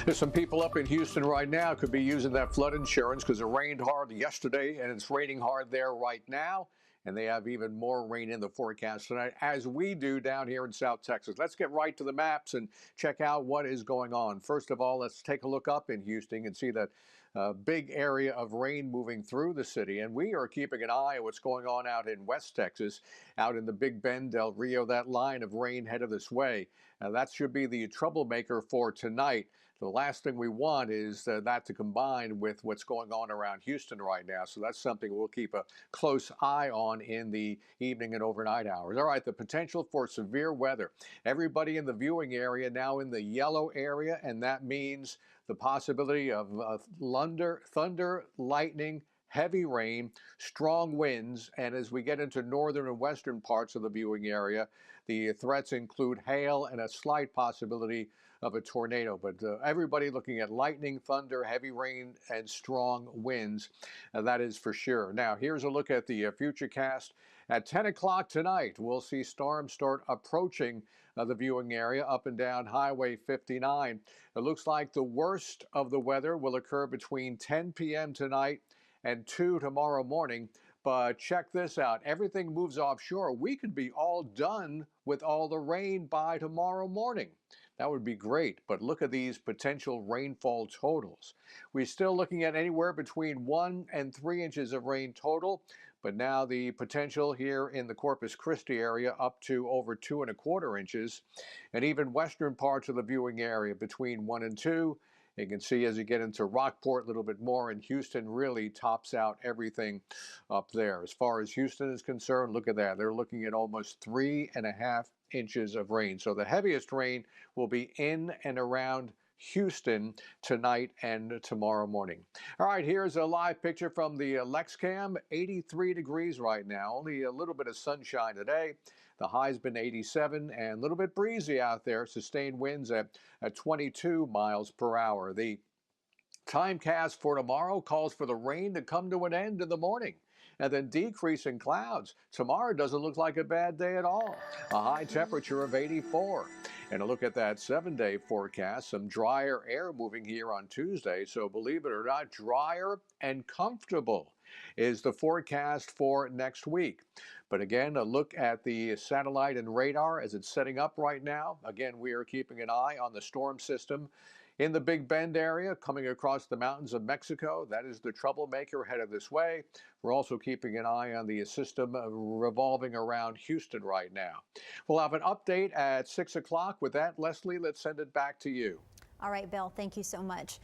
There's some people up in Houston right now could be using that flood insurance because it rained hard yesterday and it's raining hard there right now. And they have even more rain in the forecast tonight, as we do down here in South Texas. Let's get right to the maps and check out what is going on. First of all, let's take a look up in Houston and see that big area of rain moving through the city. And we are keeping an eye on what's going on out in West Texas, out in the Big Bend, Del Rio, that line of rain headed this way. That should be the troublemaker for tonight. The last thing we want is that to combine with what's going on around Houston right now. So that's something we'll keep a close eye on in the evening and overnight hours. All right, the potential for severe weather. Everybody in the viewing area now in the yellow area, and that means the possibility of thunder, lightning, heavy rain, strong winds, and as we get into northern and western parts of the viewing area, the threats include hail and a slight possibility of a tornado. But everybody looking at lightning, thunder, heavy rain, and strong winds. That is for sure. Now, here's a look at the future cast. At 10 o'clock tonight, we'll see storms start approaching the viewing area up and down Highway 59. It looks like the worst of the weather will occur between 10 p.m. tonight and 2 tomorrow morning. But check this out. Everything moves offshore. We could be all done with all the rain by tomorrow morning. That would be great. But look at these potential rainfall totals. We're still looking at anywhere between 1 and 3 inches of rain total. But now the potential here in the Corpus Christi area up to over 2¼ inches. And even western parts of the viewing area between 1 and 2. You can see as you get into Rockport a little bit more, and Houston really tops out everything up there. As far as Houston is concerned, look at that. They're looking at almost 3½ inches of rain. So the heaviest rain will be in and around Houston tonight and tomorrow morning. All right, here's a live picture from the LexCam. 83 degrees right now, only a little bit of sunshine today. The high's been 87 and a little bit breezy out there. Sustained winds at 22 miles per hour. The TIMECAST for tomorrow calls for the rain to come to an end in the morning and then decrease in clouds. Tomorrow doesn't look like a bad day at all. A high temperature of 84. And a look at that 7-day forecast, some drier air moving here on Tuesday. So believe it or not, drier and comfortable is the forecast for next week. But again, a look at the satellite and radar as it's setting up right now. Again, we are keeping an eye on the storm system in the Big Bend area coming across the mountains of Mexico. That is the troublemaker headed this way. We're also keeping an eye on the system revolving around Houston right now. We'll have an update at 6 o'clock. With that, Leslie, let's send it back to you. All right, Bill, thank you so much.